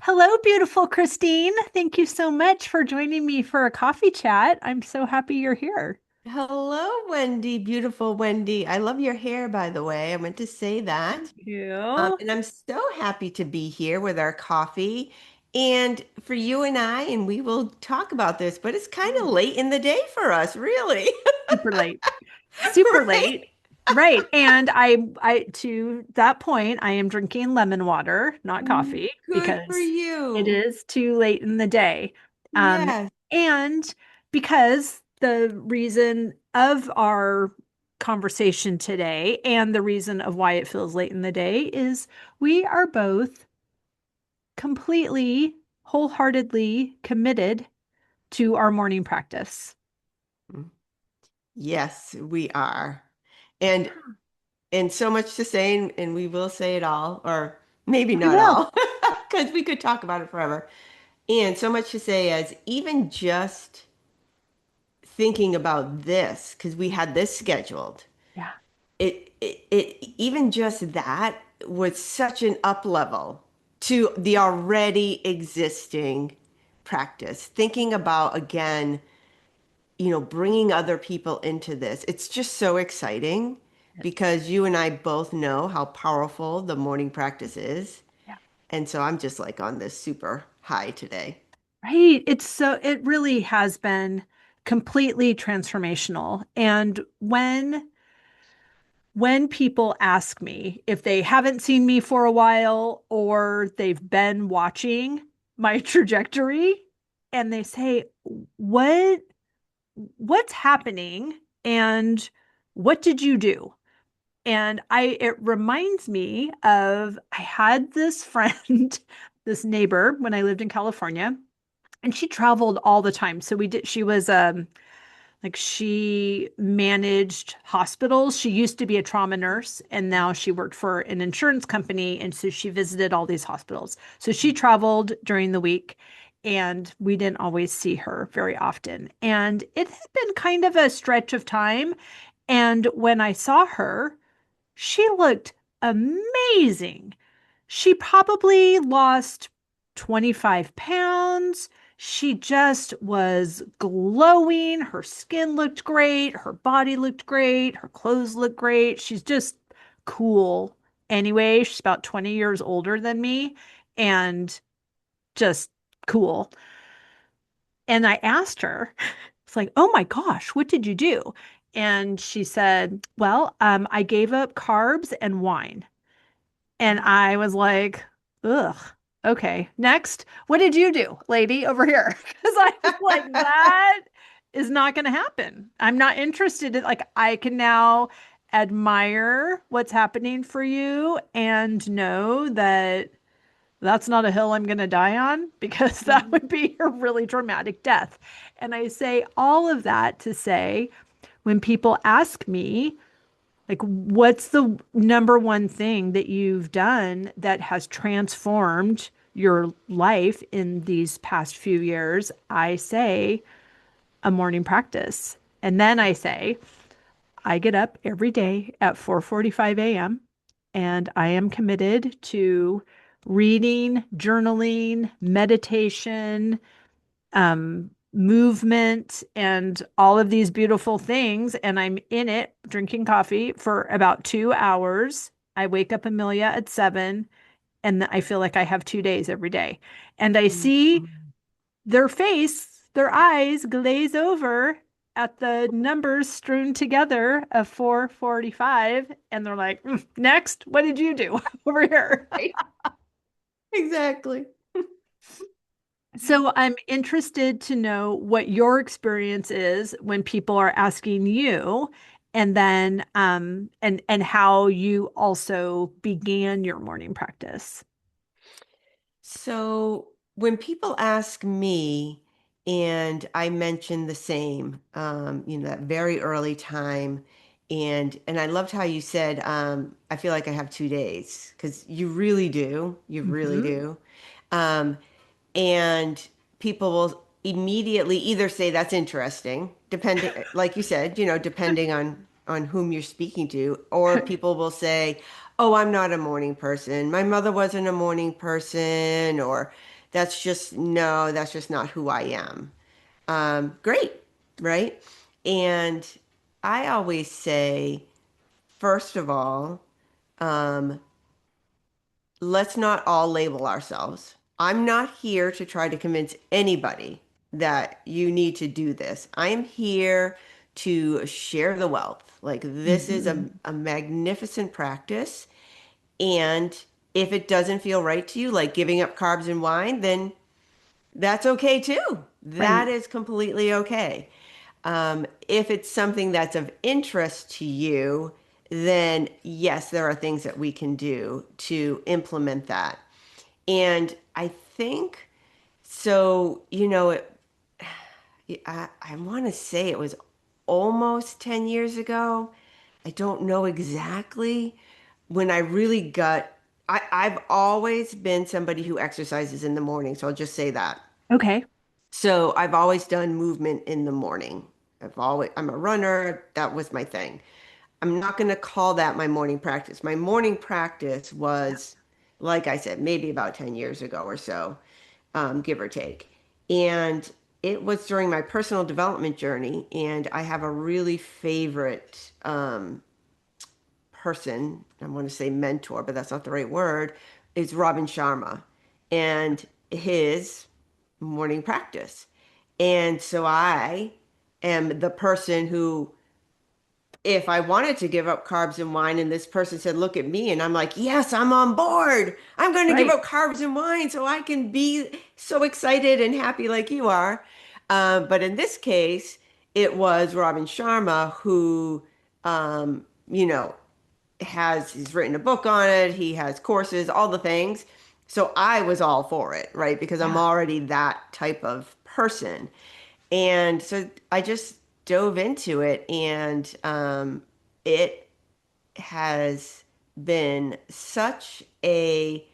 Hello, beautiful Christine. Thank you so much for joining me for a coffee chat. I'm so happy you're here. Hello, Wendy, beautiful Wendy. I love your hair, by the way. I meant to say Thank that. you. And I'm so happy to be here with our coffee and for you and and we will talk about this, but it's kind of late in the day for us, really. Super late. Super Right? late. Right. And I to that point, I am drinking lemon water, not coffee, Good for because it you. is too late in the day. Um, Yes. and because the reason of our conversation today and the reason of why it feels late in the day is we are both completely, wholeheartedly committed to our morning practice. Yes, we are. And so much to say, and we will say it all, or maybe We not will. all, because we could talk about it forever. And so much to say as even just thinking about this, because we had this scheduled, Yeah. even just that was such an up level to the already existing practice. Thinking about again, bringing other people into this. It's just so exciting because you and I both know how powerful the morning practice is. Yeah. And so I'm just like on this super high today. Right. It really has been completely transformational. And when people ask me if they haven't seen me for a while or they've been watching my trajectory and they say, "What what's happening and what did you do?" And it reminds me of I had this friend, this neighbor when I lived in California, and she traveled all the time. So she was like she managed hospitals. She used to be a trauma nurse and now she worked for an insurance company. And so she visited all these hospitals. So she traveled during the week and we didn't always see her very often. And it had been kind of a stretch of time. And when I saw her, she looked amazing. She probably lost 25 pounds. She just was glowing. Her skin looked great. Her body looked great. Her clothes looked great. She's just cool. Anyway, she's about 20 years older than me and just cool. And I asked her, it's like, oh my gosh, what did you do? And she said, well, I gave up carbs and wine. And I was like, ugh, okay. Next, what did you do, lady, over here? Because I was like, that is not going to happen. I'm not interested in, like, I can now admire what's happening for you and know that that's not a hill I'm going to die on because that would be a really dramatic death. And I say all of that to say, when people ask me, like, what's the number one thing that you've done that has transformed your life in these past few years? I say a morning practice. And then I say, I get up every day at 4:45 a.m. and I am committed to reading, journaling, meditation, movement and all of these beautiful things. And I'm in it drinking coffee for about 2 hours. I wake up Amelia at 7 and I feel like I have 2 days every day. And I see their face, their eyes glaze over at the numbers strewn together of 4:45. And they're like, next, what did you do over here? Right? Exactly. So I'm interested to know what your experience is when people are asking you, and then and how you also began your morning practice. So when people ask me, and I mention the same, that very early time, and I loved how you said, I feel like I have 2 days, because you really do, you really Hmm. do. Um, and people will immediately either say that's interesting, depending, like you said, depending on whom you're speaking to, or people will say, oh, I'm not a morning person, my mother wasn't a morning person, or That's just, no, that's just not who I am. Great, right? And I always say, first of all, um, let's not all label ourselves. I'm not here to try to convince anybody that you need to do this. I am here to share the wealth. Like, this is Mhm. a magnificent practice. And if it doesn't feel right to you, like giving up carbs and wine, then that's okay too. That Right. is completely okay. If it's something that's of interest to you, then yes, there are things that we can do to implement that. And I think so, I want to say it was almost 10 years ago. I don't know exactly when I really got, I've always been somebody who exercises in the morning. So I'll just say that. Okay. So I've always done movement in the morning. I'm a runner. That was my thing. I'm not going to call that my morning practice. My morning practice Yeah. was, like I said, maybe about 10 years ago or so, give or take. And it was during my personal development journey. And I have a really favorite person, I want to say mentor, but that's not the right word, is Robin Sharma and his morning practice. And so I am the person who, if I wanted to give up carbs and wine, and this person said, look at me, and I'm like, yes, I'm on board. I'm going to give Right. up carbs and wine so I can be so excited and happy like you are. But in this case, it was Robin Sharma who, um, you know, he's written a book on it, he has courses, all the things. So I was all for it, right? Because I'm Yeah. already that type of person. And so I just dove into it, and it has been such a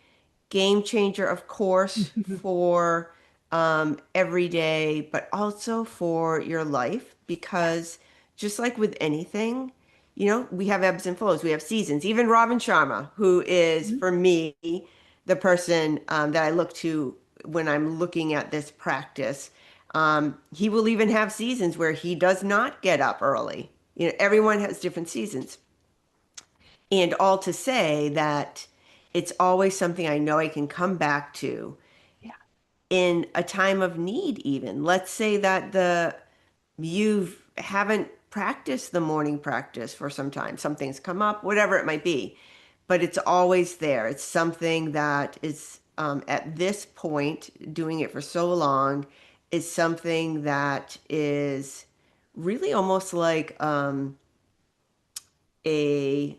game changer, of course, for every day, but also for your life, because just like with anything, we have ebbs and flows, we have seasons. Even Robin Sharma, who is Mhm. for me the person that I look to when I'm looking at this practice, he will even have seasons where he does not get up early. Everyone has different seasons. And all to say that it's always something I know I can come back to Yeah. in a time of need, even. Let's say that you haven't practiced the morning practice for some time. Something's come up, whatever it might be, but it's always there. It's something that is at this point, doing it for so long, is something that is really almost like a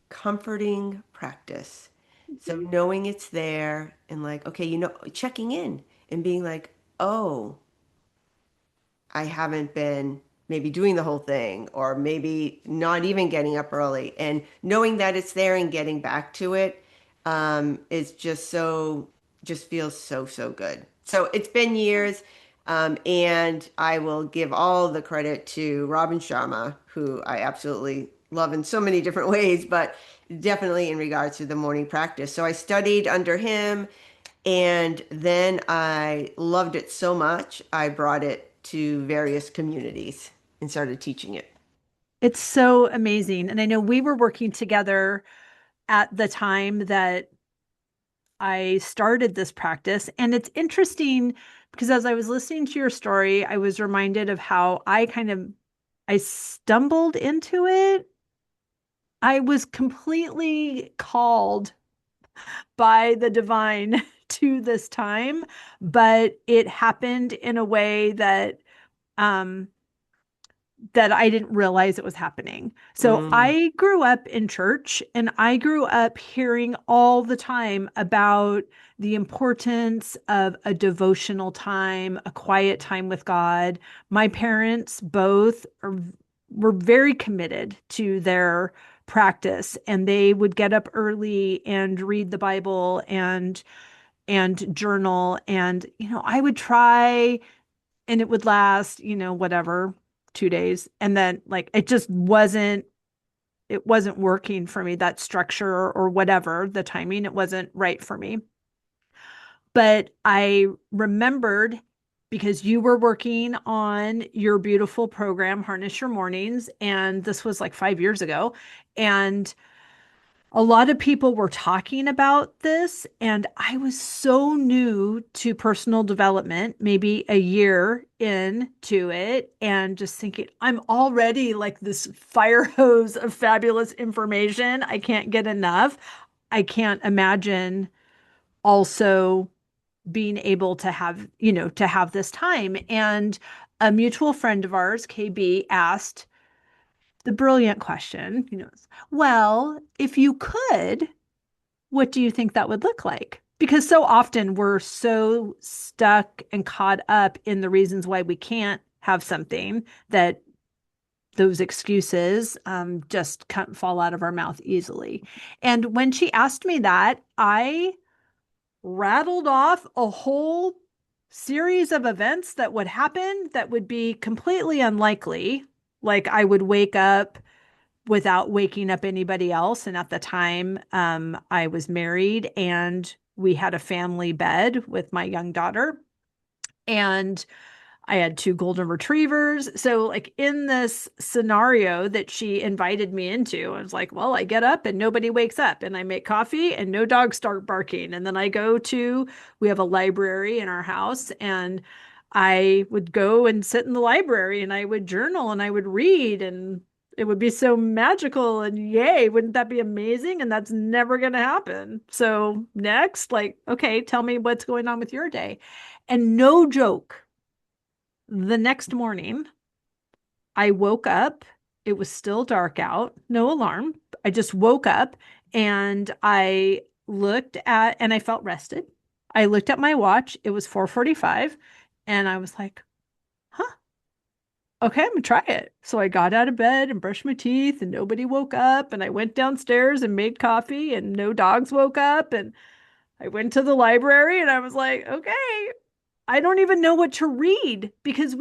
comforting practice. So Mhm. knowing it's there and like, okay, checking in and being like, oh, I haven't been maybe doing the whole thing, or maybe not even getting up early, and knowing that it's there and getting back to it is just feels so, so good. So it's been years. And I will give all the credit to Robin Sharma, who I absolutely love in so many different ways, but definitely in regards to the morning practice. So I studied under him, and then I loved it so much, I brought it to various communities and started teaching it. It's so amazing. And I know we were working together at the time that I started this practice. And it's interesting because as I was listening to your story, I was reminded of how I stumbled into it. I was completely called by the divine to this time, but it happened in a way um that I didn't realize it was happening. So Mm, I grew up in church and I grew up hearing all the time about the importance of a devotional time, a quiet time with God. My parents were very committed to their practice and they would get up early and read the Bible and journal and I would try and it would last, whatever, 2 days. And then like it wasn't working for me, that structure or whatever, the timing, it wasn't right for me. But I remembered because you were working on your beautiful program, Harness Your Mornings, and this was like 5 years ago. And a lot of people were talking about this, and I was so new to personal development, maybe a year into it, and just thinking, I'm already like this fire hose of fabulous information. I can't get enough. I can't imagine also being able to have, to have this time. And a mutual friend of ours, KB, asked the brilliant question, well, if you could, what do you think that would look like? Because so often we're so stuck and caught up in the reasons why we can't have something that those excuses just can't fall out of our mouth easily. And when she asked me that, I rattled off a whole series of events that would happen that would be completely unlikely. Like I would wake up without waking up anybody else. And at the time, I was married and we had a family bed with my young daughter. And I had two golden retrievers. So, like in this scenario that she invited me into, I was like, well, I get up and nobody wakes up, and I make coffee and no dogs start barking. And then we have a library in our house, and I would go and sit in the library and I would journal and I would read, and it would be so magical. And yay, wouldn't that be amazing? And that's never going to happen. So, next, like, okay, tell me what's going on with your day. And no joke, the next morning, I woke up. It was still dark out, no alarm. I just woke up and I felt rested. I looked at my watch. It was 4:45 and I was like, "Huh, okay, I'm gonna try it." So I got out of bed and brushed my teeth and nobody woke up, and I went downstairs and made coffee and no dogs woke up, and I went to the library and I was like, "Okay, I don't even know what to read," because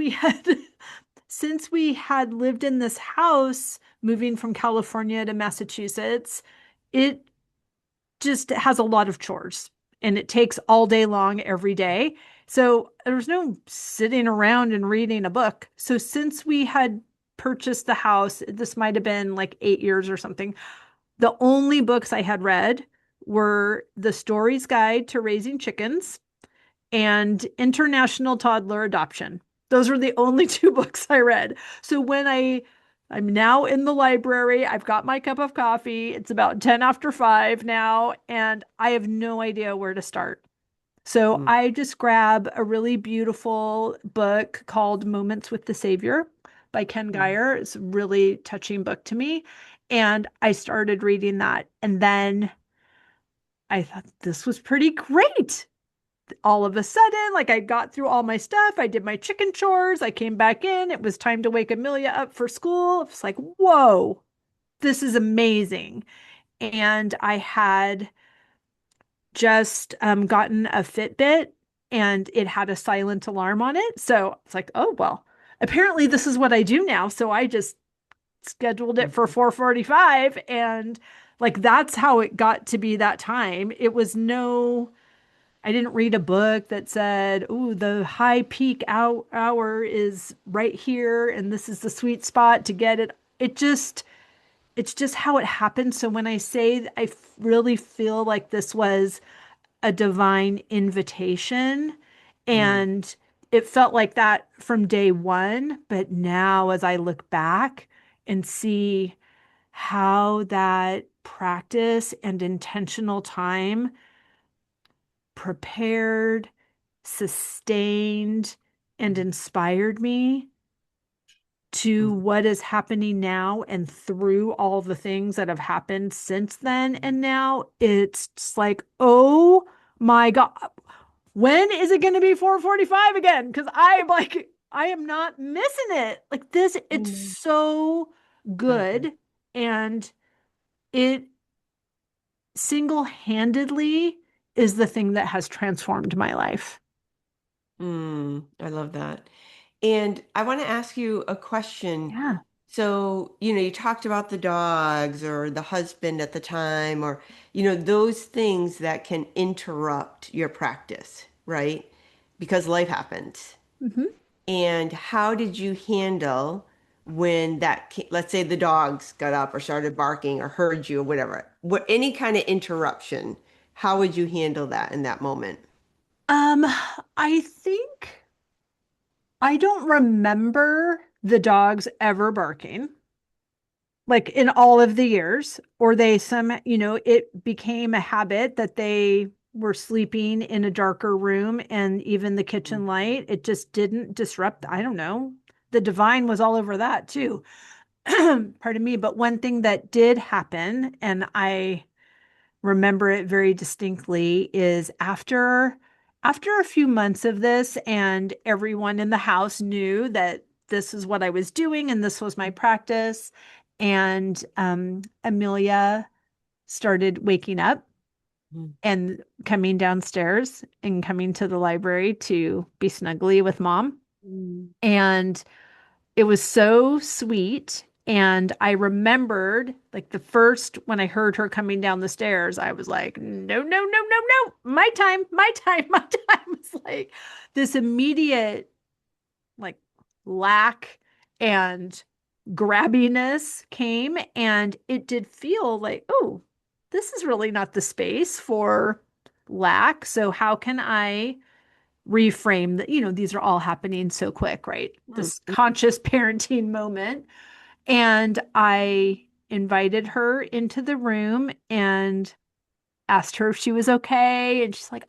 since we had lived in this house, moving from California to Massachusetts, it just has a lot of chores and it takes all day long every day. So there was no sitting around and reading a book. So since we had purchased the house, this might have been like 8 years or something, the only books I had read were The Story's Guide to Raising Chickens and International Toddler Adoption. Those were the only two books I read. So I'm now in the library, I've got my cup of coffee. It's about 10 after 5 now, and I have no idea where to start. So Mm, I just grab a really beautiful book called Moments with the Savior by Ken mm, Geyer. It's a really touching book to me. And I started reading that. And then I thought this was pretty great. All of a sudden, like I got through all my stuff. I did my chicken chores. I came back in. It was time to wake Amelia up for school. It's like, whoa, this is amazing. And I had just gotten a Fitbit and it had a silent alarm on it. So it's like, oh, well, apparently this is what I do now. So I just scheduled it for mhm, 4:45, and like that's how it got to be that time. I didn't read a book that said, "Oh, the high peak hour is right here, and this is the sweet spot to get it." It's just how it happened. So when I say really feel like this was a divine invitation, mm, and it felt like that from day one. But now, as I look back and see how that practice and intentional time prepared, sustained, and mm, inspired me to mm, what is happening now and through all the things that have happened since then mm, and now, it's just like, oh my God, when is it going to be 4:45 again? Because I am not missing it. Like this, it's mm. so So good. good. And it single-handedly is the thing that has transformed my life. I love that. And I want to ask you a question. Yeah. So, you talked about the dogs or the husband at the time, or, those things that can interrupt your practice, right? Because life happens. Mhm. And how did you handle when let's say the dogs got up or started barking or heard you or whatever, any kind of interruption, how would you handle that in that moment? Um, I think I don't remember the dogs ever barking, like in all of the years, or it became a habit that they were sleeping in a darker room and even the kitchen light, it just didn't disrupt. I don't know. The divine was all over that too. Pardon me. But one thing that did happen, and I remember it very distinctly, is after a few months of this and everyone in the house knew that this is what I was doing and this was my practice, and Amelia started waking up Mhm. and coming downstairs and coming to the library to be snuggly with mom, Mhm. and it was so sweet. And I remembered, like, the first when I heard her coming down the stairs, I was like, no, no, no, no, no, my time, my time, my time. It's like this immediate, like, lack and grabbiness came. And it did feel like, oh, this is really not the space for lack. So, how can I reframe that? These are all happening so quick, right? Mhm. This conscious parenting moment. And I invited her into the room and asked her if she was okay. And she's like,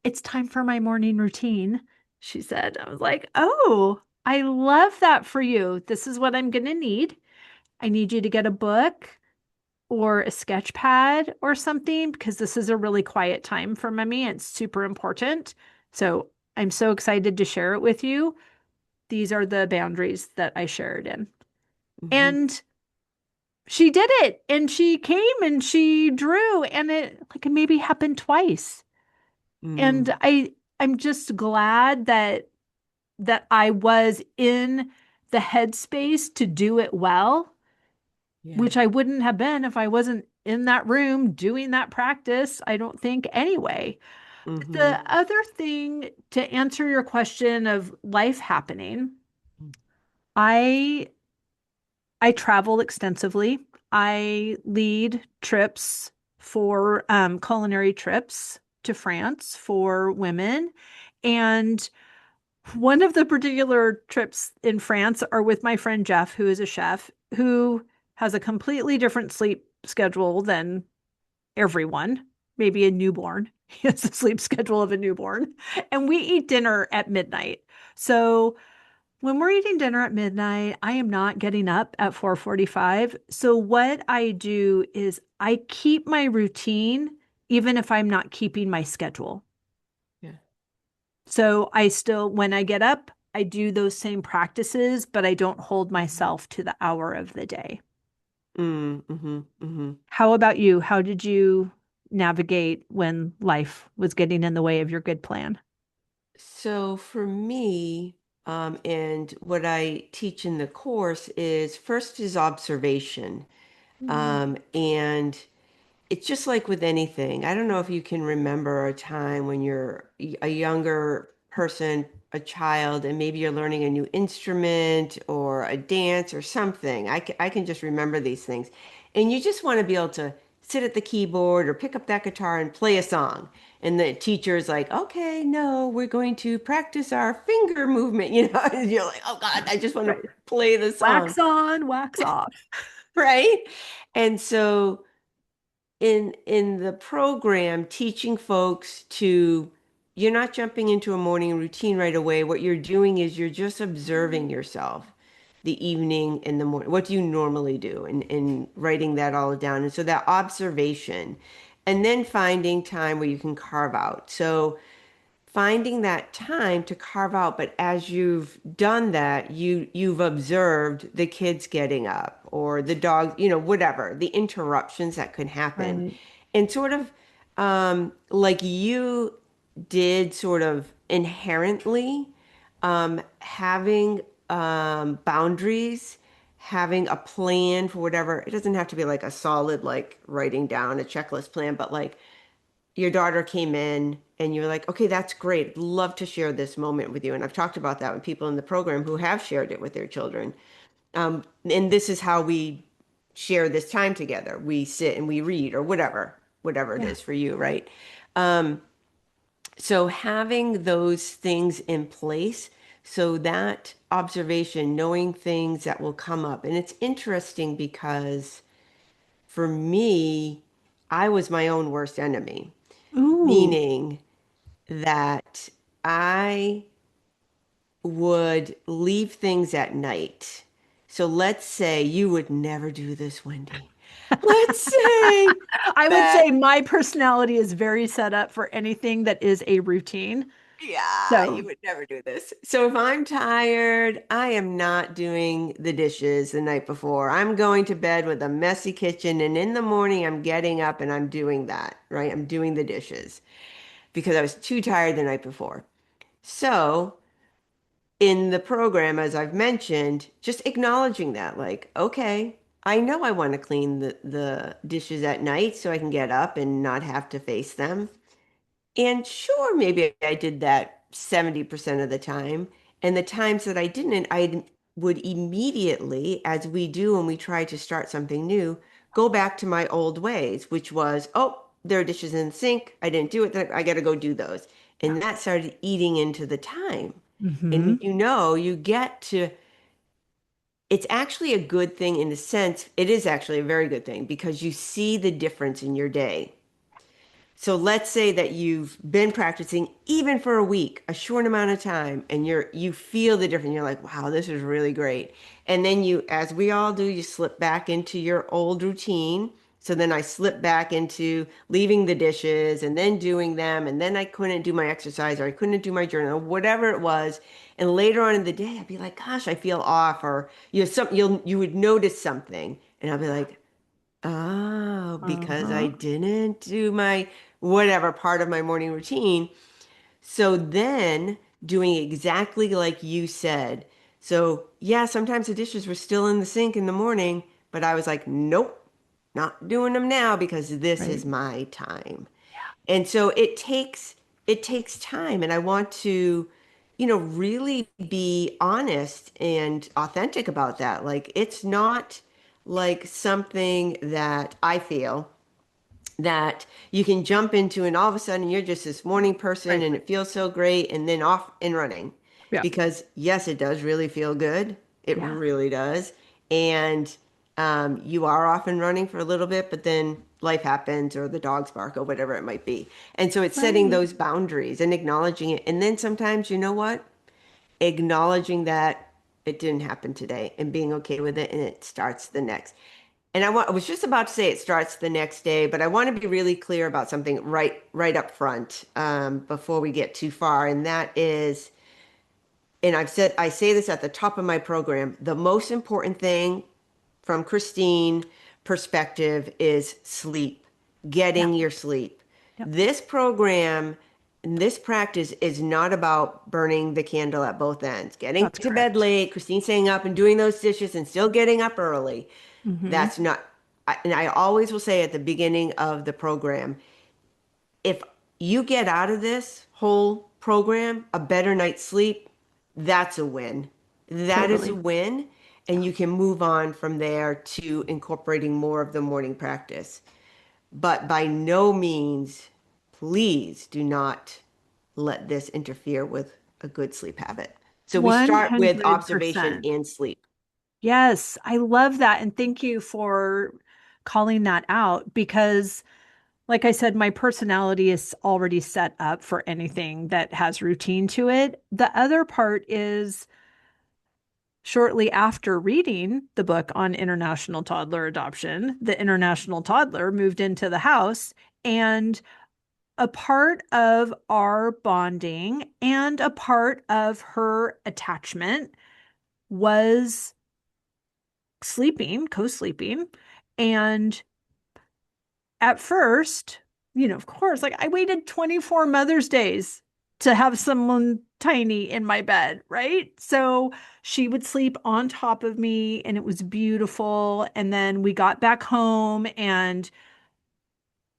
it's time for my morning routine, she said. I was like, oh, I love that for you. This is what I'm going to need. I need you to get a book or a sketch pad or something because this is a really quiet time for mommy. It's super important. So I'm so excited to share it with you. These are the boundaries that I shared in. Mhm. And she did it, and she came and she drew, and it like it maybe happened twice. And Mhm. I'm just glad that I was in the headspace to do it well, Yeah. which I wouldn't have been if I wasn't in that room doing that practice, I don't think anyway. The Mhm. other thing, to answer your question of life happening, I I travel extensively. I lead trips for culinary trips to France for women. And one of the particular trips in France are with my friend Jeff, who is a chef, who has a completely different sleep schedule than everyone, maybe a newborn. He has the sleep schedule of a newborn. And we eat dinner at midnight. So when we're eating dinner at midnight, I am not getting up at 4:45. So what I do is I keep my routine even if I'm not keeping my schedule. Yeah. So I still, when I get up, I do those same practices, but I don't hold myself to the hour of the day. Mhm. Mhm. How about you? How did you navigate when life was getting in the way of your good plan? So for me, and what I teach in the course is first is observation. And it's just like with anything. I don't know if you can remember a time when you're a younger person, a child, and maybe you're learning a new instrument or a dance or something. I can just remember these things. And you just want to be able to sit at the keyboard or pick up that guitar and play a song. And the teacher is like, okay, no, we're going to practice our finger movement, and you're like, oh God, I just want to Right. play the song, Wax on, wax off. right? And so in the program teaching folks to you're not jumping into a morning routine right away. What you're doing is you're just observing yourself the evening and the morning. What do you normally do? And writing that all down. And so that observation and then finding time where you can carve out. So finding that time to carve out, but as you've done that, you've observed the kids getting up or the dog, whatever, the interruptions that could happen. Right. And sort of like you did sort of inherently having boundaries having a plan for whatever. It doesn't have to be like a solid, like writing down a checklist plan, but like your daughter came in and you're like, okay, that's great. I'd love to share this moment with you. And I've talked about that with people in the program who have shared it with their children. And this is how we share this time together. We sit and we read or whatever it Yeah. is for you, right? So having those things in place, so that observation, knowing things that will come up. And it's interesting because for me, I was my own worst enemy, Ooh. meaning that I would leave things at night. So let's say you would never do this, Wendy. Let's say I would that, say my personality is very set up for anything that is a routine. yeah, you So, would never do this. So if I'm tired, I am not doing the dishes the night before. I'm going to bed with a messy kitchen, and in the morning, I'm getting up and I'm doing that, right? I'm doing the dishes because I was too tired the night before. So in the program, as I've mentioned, just acknowledging that, like, okay, I know I want to clean the dishes at night so I can get up and not have to face them. And sure, maybe I did that 70% of the time. And the times that I didn't, I would immediately, as we do when we try to start something new, go back to my old ways, which was, oh, there are dishes in the sink. I didn't do it. I got to go do those. yeah. And that started eating into the time. Hmm. And you get to, it's actually a good thing in a sense. It is actually a very good thing because you see the difference in your day. So let's say that you've been practicing even for a week, a short amount of time, and you feel the difference. You're like, wow, this is really great. And then you, as we all do, you slip back into your old routine. So then I slipped back into leaving the dishes and then doing them, and then I couldn't do my exercise or I couldn't do my journal, whatever it was. And later on in the day, I'd be like, gosh, I feel off, or you would notice something, and I'll be like, oh, because I Uh-huh. didn't do my whatever part of my morning routine. So then doing exactly like you said. So yeah, sometimes the dishes were still in the sink in the morning, but I was like, nope, not doing them now because this Right. is my time. And so it takes time and I want to really be honest and authentic about that. Like it's not like something that I feel that you can jump into and all of a sudden you're just this morning person Right. and it feels so great and then off and running. Yeah. Because yes, it does really feel good. It Yeah. really does. And you are off and running for a little bit, but then life happens or the dogs bark or whatever it might be. And so it's setting Right. those boundaries and acknowledging it. And then sometimes, you know what? Acknowledging that it didn't happen today and being okay with it and it starts the next. And I was just about to say it starts the next day, but I want to be really clear about something right up front before we get too far. And that is, and I say this at the top of my program, the most important thing from Christine perspective is sleep, Yeah. getting your sleep. Yep. This program and this practice is not about burning the candle at both ends, getting That's to bed correct. late, Christine staying up and doing those dishes and still getting up early. Hmm. That's not, and I always will say at the beginning of the program, if you get out of this whole program a better night's sleep, that's a win. That is a Totally. win. And you can move on from there to incorporating more of the morning practice. But by no means, please do not let this interfere with a good sleep habit. So we start with observation 100%. and sleep. Yes, I love that. And thank you for calling that out because, like I said, my personality is already set up for anything that has routine to it. The other part is shortly after reading the book on international toddler adoption, the international toddler moved into the house. And a part of our bonding and a part of her attachment was sleeping, co-sleeping. And at first, of course, like I waited 24 Mother's Days to have someone tiny in my bed, right? So she would sleep on top of me and it was beautiful. And then we got back home, and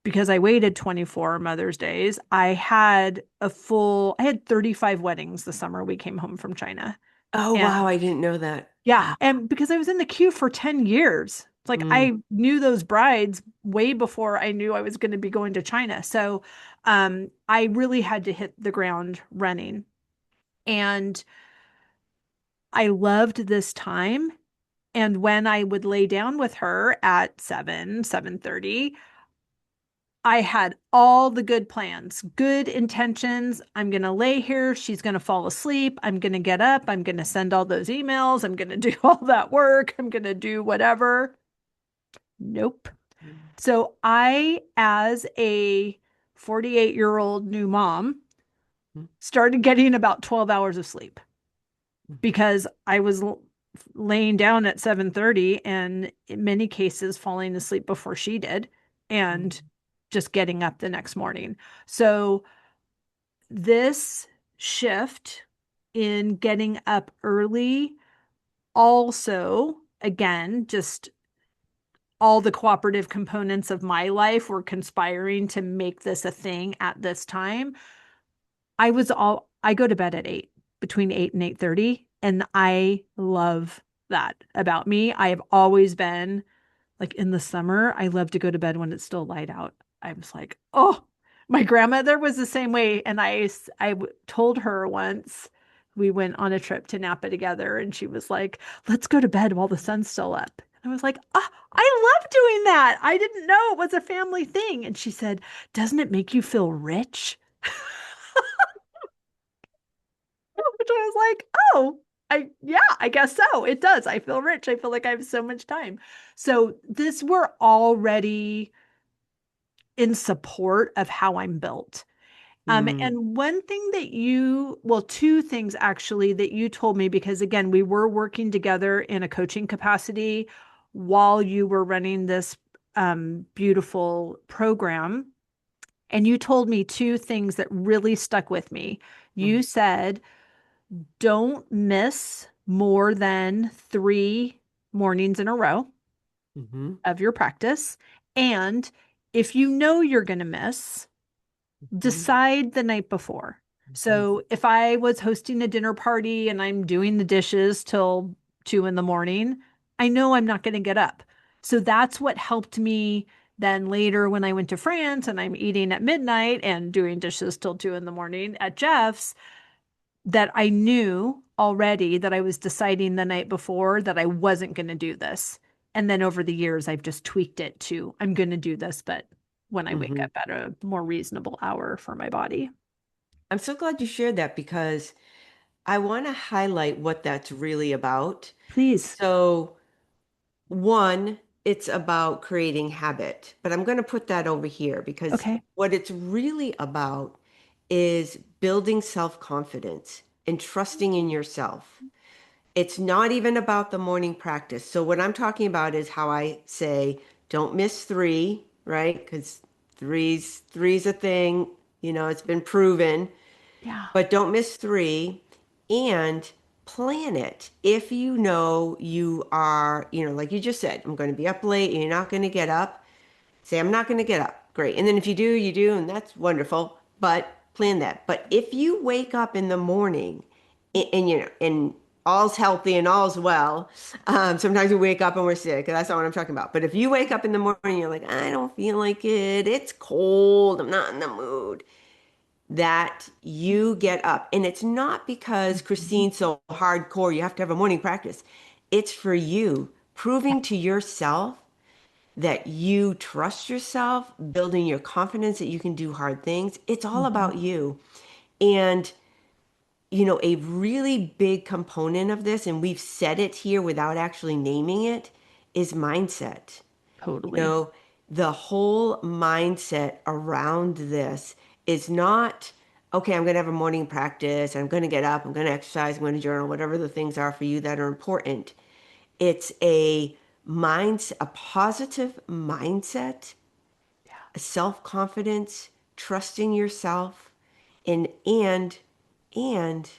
because I waited 24 Mother's Days, I had 35 weddings the summer we came home from China. Oh, And wow. I didn't know that. yeah, Wow. and because I was in the queue for 10 years, it's like Mm, I knew those brides way before I knew I was going to be going to China. So I really had to hit the ground running. And I loved this time. And when I would lay down with her at 7:30, I had all the good plans, good intentions. I'm going to lay here. She's going to fall asleep. I'm going to get up. I'm going to send all those emails. I'm going to do all that work. I'm going to do whatever. Nope. mm, So I, as a 48-year-old new mom, mm, started getting about 12 hours of sleep because I was laying down at 7:30 and in many cases falling asleep before she did and mm, just getting up the next morning. So this shift in getting up early also, again, just all the cooperative components of my life were conspiring to make this a thing at this time. I go to bed at 8, between 8 and 8:30, and I love that about me. I have always been like in the summer, I love to go to bed when it's still light out. I was like, "Oh, my grandmother was the same way." And told her once we went on a trip to Napa together, and she was like, "Let's go to bed while the sun's still up." I was like, "Ah, I love doing that. I didn't know it was a family thing." And she said, "Doesn't it make you feel rich?" Which I was like, "Oh, yeah, I guess so. It does. I feel rich. I feel like I have so much time." So this we're already in support of how I'm built. mm, And one thing that well, two things actually that you told me, because again, we were working together in a coaching capacity while you were running this beautiful program. And you told me two things that really stuck with me. mm, You said, don't miss more than 3 mornings in a row mhm, of your practice. And if you know you're going to miss, mhm, decide the night before. mhm, So if I was hosting a dinner party and I'm doing the dishes till 2 in the morning, I know I'm not going to get up. So that's what helped me then later when I went to France and I'm eating at midnight and doing dishes till 2 in the morning at Jeff's, that I knew already that I was deciding the night before that I wasn't going to do this. And then over the years, I've just tweaked it to I'm going to do this, but when I wake mhm. up at a more reasonable hour for my body. I'm so glad you shared that because I want to highlight what that's really about. Please. So, one, it's about creating habit, but I'm going to put that over here because Okay. what it's really about is building self-confidence and trusting in yourself. It's not even about the morning practice. So what I'm talking about is how I say, don't miss three, right? Because three's a thing, it's been proven. Yeah. But don't miss three and plan it. If you know you are, like you just said, I'm going to be up late and you're not going to get up, say, I'm not going to get up. Great. And then if you do, you do, and that's wonderful. But plan that. But if you wake up in the morning and all's healthy and all's well, sometimes we wake up and we're sick. That's not what I'm talking about. But if you wake up in the morning, you're like, I don't feel like it. It's cold. I'm not in the mood that you get up. And it's not because Mhm. Christine's so hardcore, you have to have a morning practice. It's for you, proving to yourself that you trust yourself, building your confidence that you can do hard things. It's all Mhm. about you. And, a really big component of this, and we've said it here without actually naming it, is mindset. You Totally. know, the whole mindset around this is not, okay, I'm going to have a morning practice. I'm going to get up. I'm going to exercise. I'm going to journal, whatever the things are for you that are important. It's a positive mindset, Yeah. a self-confidence, trusting yourself, and and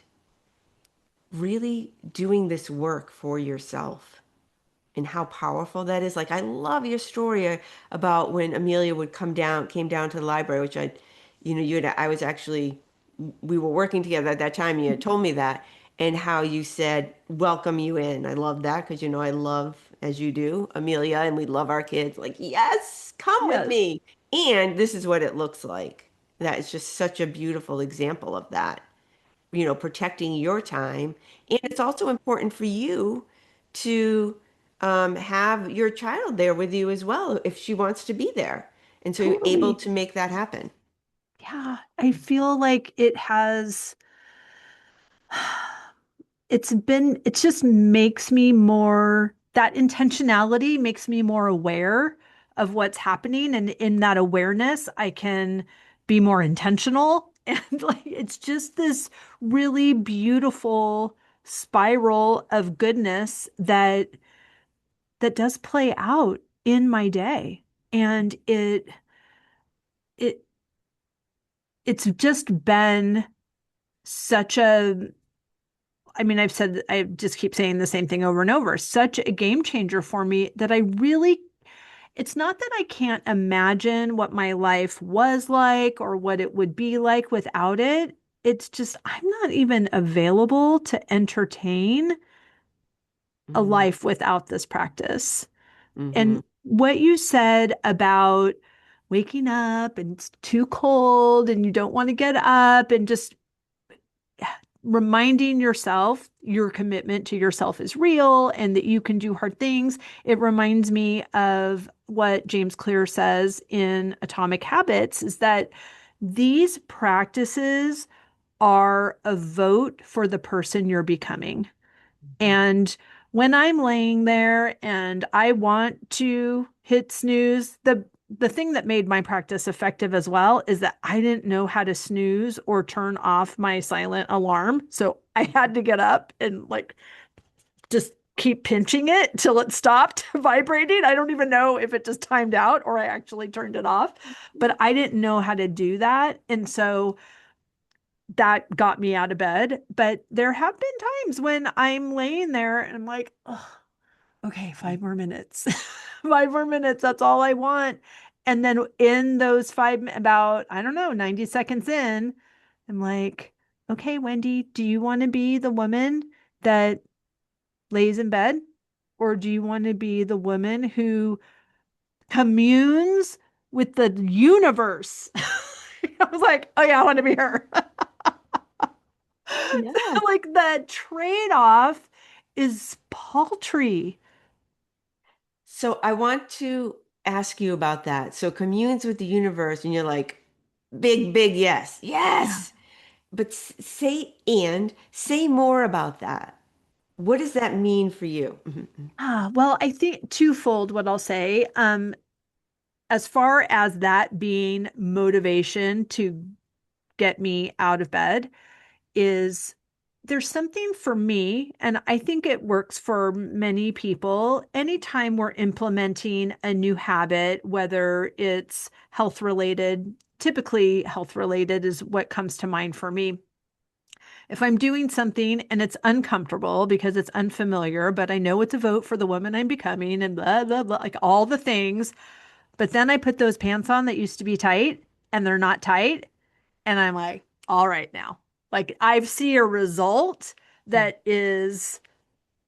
really doing this work for yourself and how powerful that is. Like, I love your story about when Amelia would came down to the library, which I was actually, we were working together at that time. You had told me that, and how you said, welcome you in. I love that because, I love, as you do, Amelia, and we love our kids. Like, yes, come with Yes, me. And this is what it looks like. That is just such a beautiful example of that, protecting your time. And it's also important for you to have your child there with you as well if she wants to be there. And so you're able totally. to make that happen. Yeah, I feel like it has, it just makes me more, that intentionality makes me more aware of what's happening. And in that awareness, I can be more intentional. And like, it's just this really beautiful spiral of goodness that does play out in my day. And it, it's just been such a, I mean, I just keep saying the same thing over and over, such a game changer for me that I really, it's not that I can't imagine what my life was like or what it would be like without it. It's just, I'm not even available to entertain a Hmm. life without this practice. Hmm. And what you said about waking up and it's too cold and you don't want to get up and just reminding yourself your commitment to yourself is real and that you can do hard things. It reminds me of what James Clear says in Atomic Habits is that these practices are a vote for the person you're becoming. And when I'm laying there and I want to hit snooze, the thing that made my practice effective as well is that I didn't know how to snooze or turn off my silent alarm. So I had to get up and like just keep pinching it till it stopped vibrating. I don't even know if it just timed out or I actually turned it off, but I didn't know how to do that. And so that got me out of bed. But there have been times when I'm laying there and I'm like, oh, okay, 5 more minutes. 5 more minutes. That's all I want. And then in those about, I don't know, 90 seconds in, I'm like, okay, Wendy, do you want to be the woman that lays in bed? Or do you want to be the woman who communes with the universe? I was like, oh yeah, I want to be her. Yeah. Like the trade-off is paltry. So I want to ask you about that. So communes with the universe, and you're like, big, big yes. Yeah. Yes. But say more about that. What does that mean for you? Mhm. Well, I think twofold what I'll say. As far as that being motivation to get me out of bed is there's something for me, and I think it works for many people. Anytime we're implementing a new habit, whether it's health related, typically health related is what comes to mind for me. If I'm doing something and it's uncomfortable because it's unfamiliar, but I know it's a vote for the woman I'm becoming and blah, blah, blah, like all the things. But then I put those pants on that used to be tight and they're not tight. And I'm like, all right now. Like I see a result that is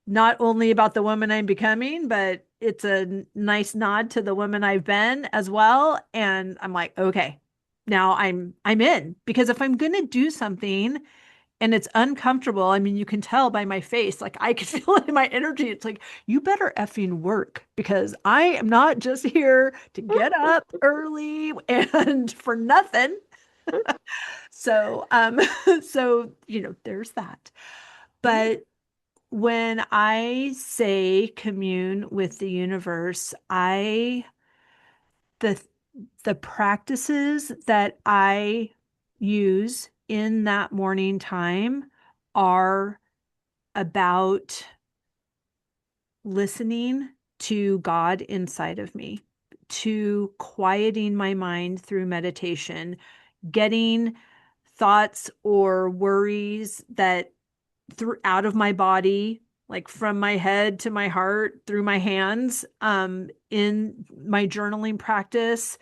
not only about the woman I'm becoming, but it's a nice nod to the woman I've been as well. And I'm like, okay, now I'm in because if I'm going to do something and it's uncomfortable. I mean, you can tell by my face, like I can feel it in my energy. It's like, you better effing work because I am not just here to get up early and for nothing. So, so, there's that. Yeah. But when I say commune with the universe, the the practices that I use in that morning time are about listening to God inside of me, to quieting my mind through meditation, getting thoughts or worries that through out of my body, like from my head to my heart through my hands, in my journaling practice.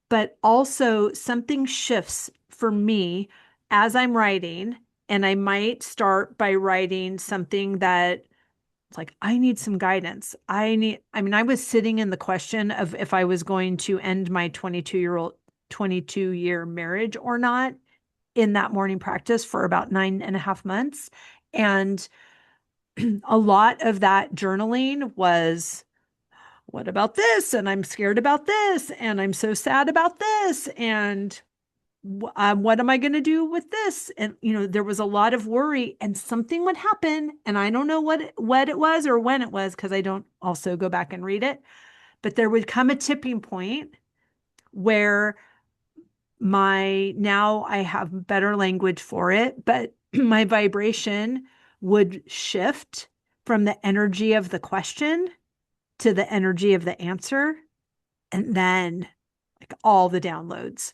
But also something shifts for me as I'm writing, and I might start by writing something that it's like, I need some guidance. I mean, I was sitting in the question of if I was going to end my 22-year marriage or not in that morning practice for about 9.5 months. And a lot of that journaling was, what about this? And I'm scared about this. And I'm so sad about this. And what am I going to do with this? And there was a lot of worry, and something would happen, and I don't know what it was or when it was because I don't also go back and read it. But there would come a tipping point where now I have better language for it, but my vibration would shift from the energy of the question to the energy of the answer, and then like all the downloads.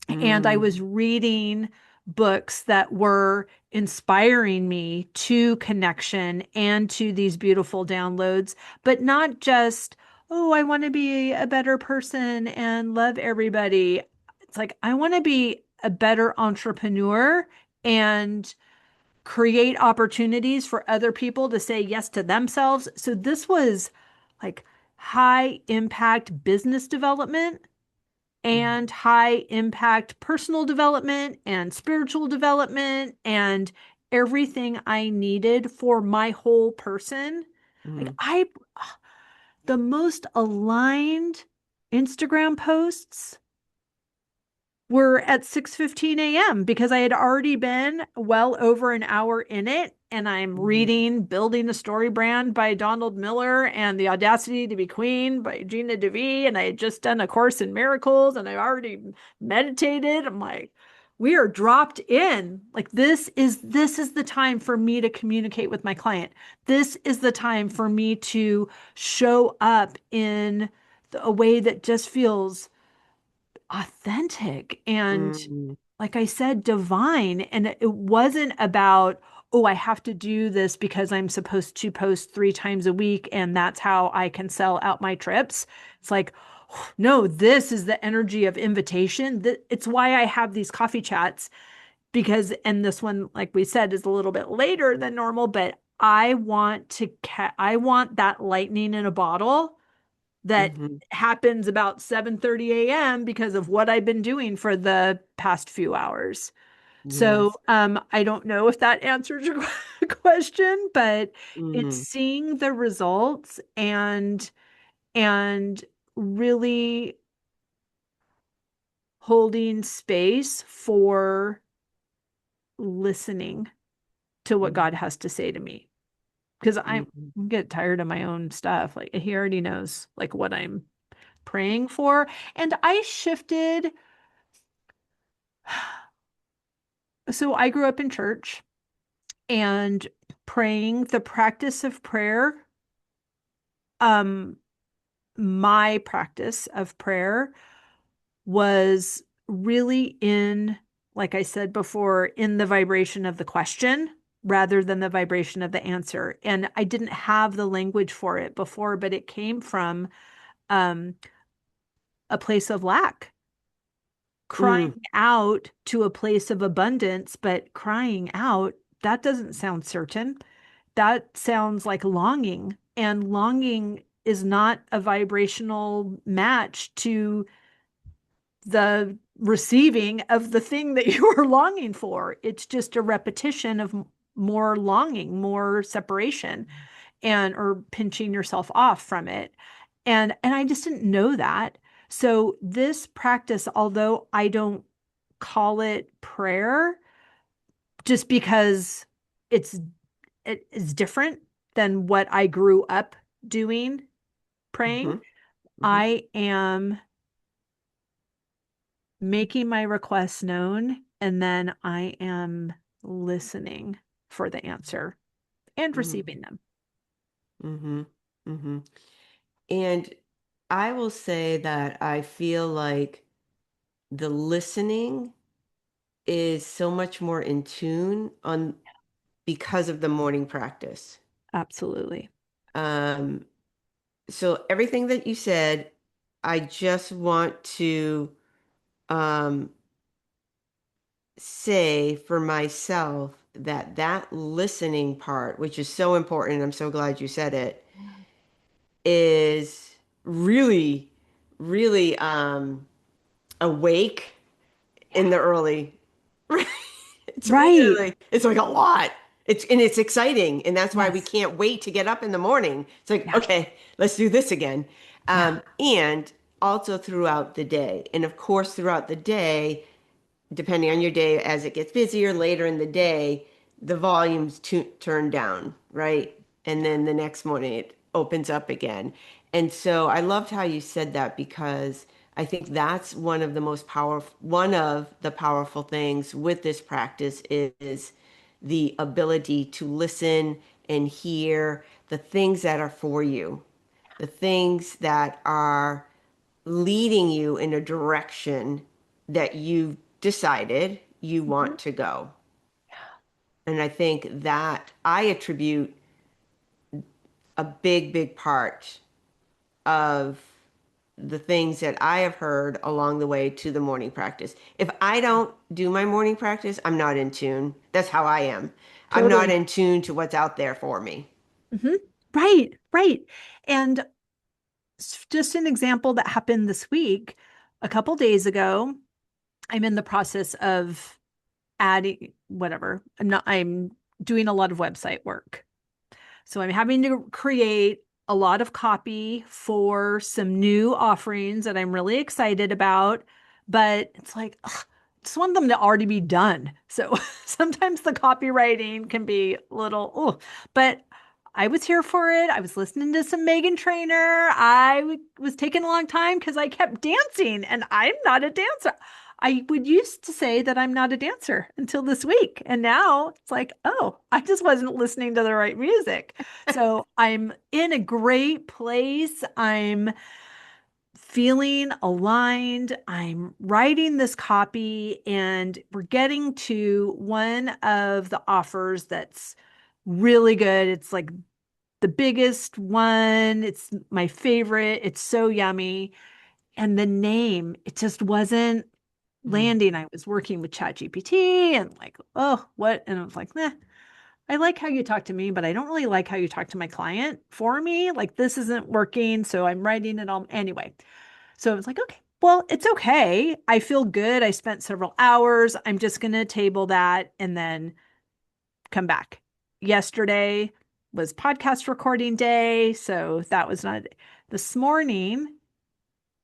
And I Mm. was reading books that were inspiring me to connection and to these beautiful downloads, but not just, oh, I want to be a better person and love everybody. It's like, I want to be a better entrepreneur and create opportunities for other people to say yes to themselves. So this was like high impact business development Mm. and high impact personal development and spiritual development and everything I needed for my whole person. Like, Mm. the most aligned Instagram posts were at 6:15 a.m. because I had already been well over an hour in it, and I'm Mm. reading Building a Story Brand by Donald Miller and The Audacity to Be Queen by Gina DeVee, and I had just done a course in miracles, and I already meditated. I'm like, we are dropped in. Like, this is the time for me to communicate with my client. This is the time for me to show up in a way that just feels authentic and, Mm. like I said, divine. And it wasn't about, oh, I have to do this because I'm supposed to post 3 times a week and that's how I can sell out my trips. It's like, no, this is the energy of invitation. It's why I have these coffee chats because, and this one, like we said, is a little bit later than normal, but I want that lightning in a bottle that Mhm. happens about 7:30 a.m. because of what I've been doing for the past few hours. So, Yes. I don't know if that answers your question, but it's Mm. seeing the results and really holding space for listening to what Mm. God has to say to me. Because I Mhm. get tired of my own stuff. Like, he already knows like what I'm praying for. And I shifted. So I grew up in church, and praying, the practice of prayer, um, my practice of prayer was really in, like I said before, in the vibration of the question rather than the vibration of the answer. And I didn't have the language for it before, but it came from um, a place of lack, crying Mm. out to a place of abundance, but crying out, that doesn't sound certain. That sounds like longing, and longing is not a vibrational match to the receiving of the thing that you are longing for. It's just a repetition of more longing, more separation, and or pinching yourself off from it. And I just didn't know that. So this practice, although I don't call it prayer, just because it's it is different than what I grew up doing, praying. Mhm. Mhm. I am making my requests known, and then I am listening for the answer and Mhm. receiving them. Mhm. Mhm. And I will say that I feel like the listening is so much more in tune on because of the morning practice. Absolutely. Um, so everything that you said, I just want to um, say for myself that that listening part, which is so important, I'm so glad you said it, is really, really awake in the early. It's Right. really, it's like a lot. It's exciting, and that's why we Yes. can't wait to get up in the morning. It's like, Yeah. okay, let's do this again. Yeah. And also throughout the day. And of course, throughout the day, depending on your day, as it gets busier later in the day, the volumes turn down, right? And then the next morning it opens up again. And so I loved how you said that because I think that's one of the powerful things with this practice is the ability to listen and hear the things that are for you, the things that are leading you in a direction that you've decided you Mhm. want to go. And I think that I attribute a big, big part of the things that I have heard along the way to the morning practice. If I don't do my morning practice, I'm not in tune. That's how I am. I'm not Totally. in tune to what's out there for me. Hmm. Right. Right. And just an example that happened this week, a couple days ago, I'm in the process of adding whatever. I'm doing a lot of website work. So I'm having to create a lot of copy for some new offerings that I'm really excited about. But it's like, ugh, I just want them to already be done. So sometimes the copywriting can be a little, oh, but I was here for it. I was listening to some Megan Trainor. Was taking a long time because I kept dancing and I'm not a dancer. I would used to say that I'm not a dancer until this week. And now it's like, oh, I just wasn't listening to the right music. So I'm in a great place. I'm feeling aligned. I'm writing this copy, and we're getting to one of the offers that's really good. It's like the biggest one. It's my favorite. It's so yummy. And the name, it just wasn't Mm. landing. I was working with ChatGPT and like, oh, what? And I was like, nah, I like how you talk to me, but I don't really like how you talk to my client for me. Like, this isn't working. So I'm writing it all anyway. So I was like, okay, well, it's okay. I feel good. I spent several hours. I'm just going to table that and then come back. Yesterday was podcast recording day. So that was not this morning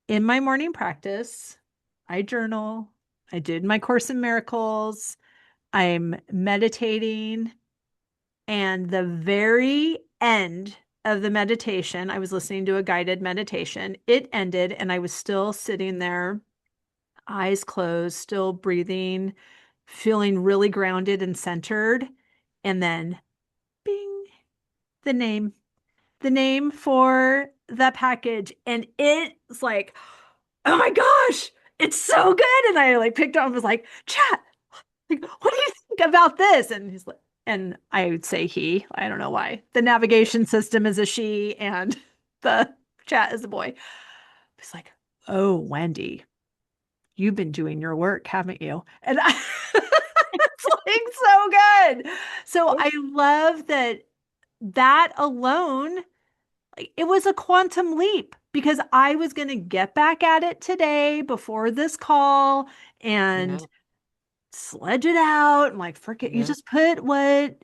in my morning practice. I journal. I did my Course in Miracles. I'm meditating. And the very end of the meditation, I was listening to a guided meditation. It ended, and I was still sitting there, eyes closed, still breathing, feeling really grounded and centered. And then, bing, the name, the name for the package. And it's like, oh my gosh, it's so good. And I like picked up and was like, chat, like, what do you think about this? And he's like, and I would say he, I don't know why. The navigation system is a she and the chat is a boy. He's like, oh, Wendy, you've been doing your work, haven't you? And it's like so good. So I love that that alone, like, it was a quantum leap because I was going to get back at it today before this call Yeah, and sledge it out and like forget you yeah, just put what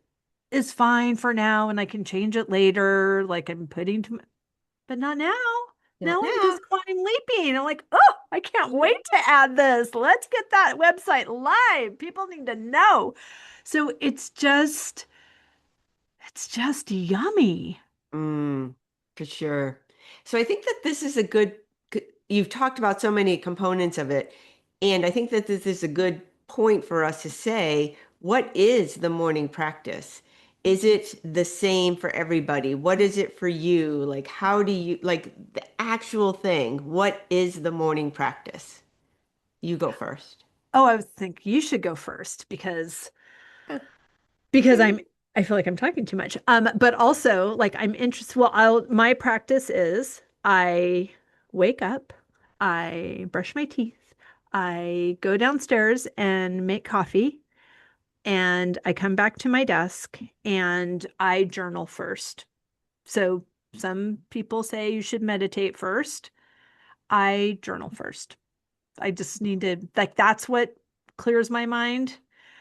is fine for now and I can change it later. Like I'm putting to, but not now. not Now I'm now. just quantum leaping. I'm like, oh, I can't wait to add this. Let's get that website live. People need to know. So it's just yummy. For sure. So I think that this is a you've talked about so many components of it, and I think that this is a good point for us to say, what is the morning practice? Is it the same for everybody? What is it for you? Like, how do you, like the actual thing, what is the morning practice? You go first. Oh, I was thinking you should go first because Huh, because okay. I feel like I'm talking too much. But also like I'm interested. Well, my practice is I wake up, I brush my teeth, I go downstairs and make coffee, and I come back to my desk and I journal first. So some people say you should meditate first. I journal first. I just need to like that's what clears my mind.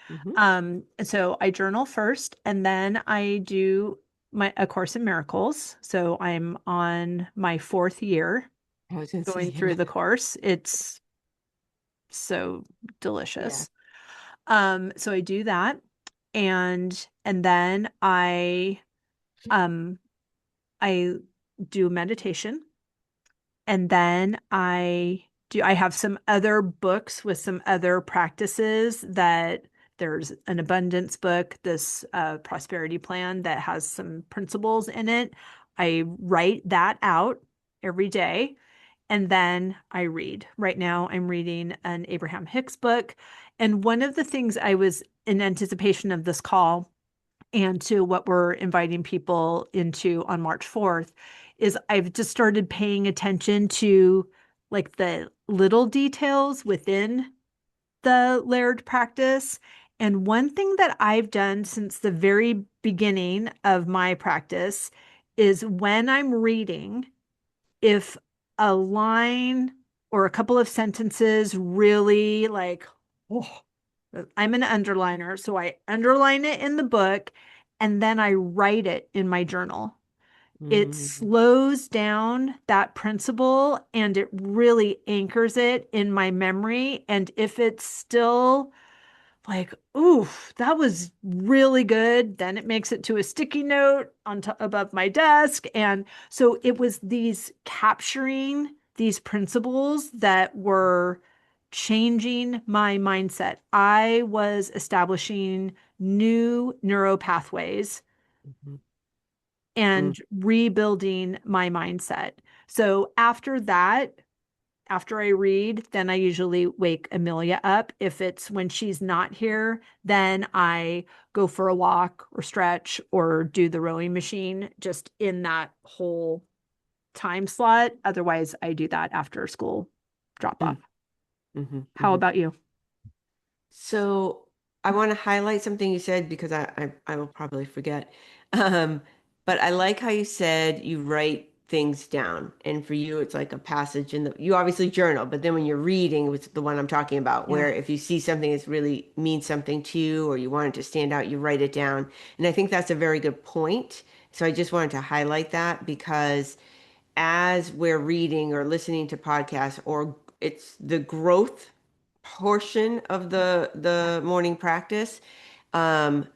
Hmm. And so I journal first and then I do my A Course in Miracles. So I'm on my fourth year I was gonna say, going yeah. through the course. It's so Yeah. delicious. So I do that and then um I do meditation. And then I have some other books with some other practices that there's an abundance book, this prosperity plan that has some principles in it. I write that out every day and then I read. Right now, I'm reading an Abraham Hicks book. And one of the things I was in anticipation of this call and to what we're inviting people into on March 4th is I've just started paying attention to like the little details within the layered practice. And one thing that I've done since the very beginning of my practice is when I'm reading, if a line or a couple of sentences really like, oh, I'm an underliner, so I underline it in the book and then I write it in my journal. It Mm-hmm. slows down that principle and it really anchors it in my memory. And if it's still like, oof, that was really good. Then it makes it to a sticky note on top above my desk. And so it was these capturing these principles that were changing my mindset. I was establishing new neural pathways and rebuilding my mindset. So after that, after I read, then I usually wake Amelia up. If it's when she's not here, then I go for a walk or stretch or do the rowing machine just in that whole time slot. Otherwise, I do that after school drop off. Mm-hmm. How Hmm. about you? So I want to highlight something you said because I will probably forget. Um, but I like how you said you write things down. And for you, it's like a passage in the, you obviously journal, but then when you're reading, which is the one I'm talking about, Yeah. where if you see something that's really means something to you or you want it to stand out, you write it down. And I think that's a very good point. So I just wanted to highlight that because as we're reading or listening to podcasts or it's the growth portion of the morning practice, um,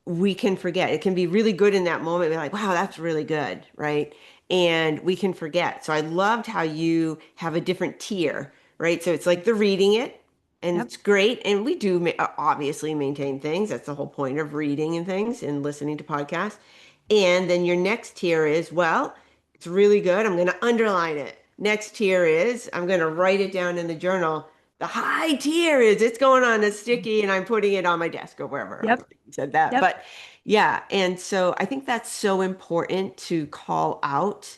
we can forget. It can be really good in that moment. We're like, wow, that's really good, right? And we can forget. So I loved how you have a different tier, right? So it's like the reading it, and Yep. it's great. And we do obviously maintain things. That's the whole point of reading and things and listening to podcasts. And then your next tier is, well, it's really good. I'm going to underline it. Next tier is, I'm going to write it down in the journal. The high tier is it's going on a sticky and I'm putting it on my desk or wherever. I Yep. don't think you said that, Yep. but yeah. And so I think that's so important to call out.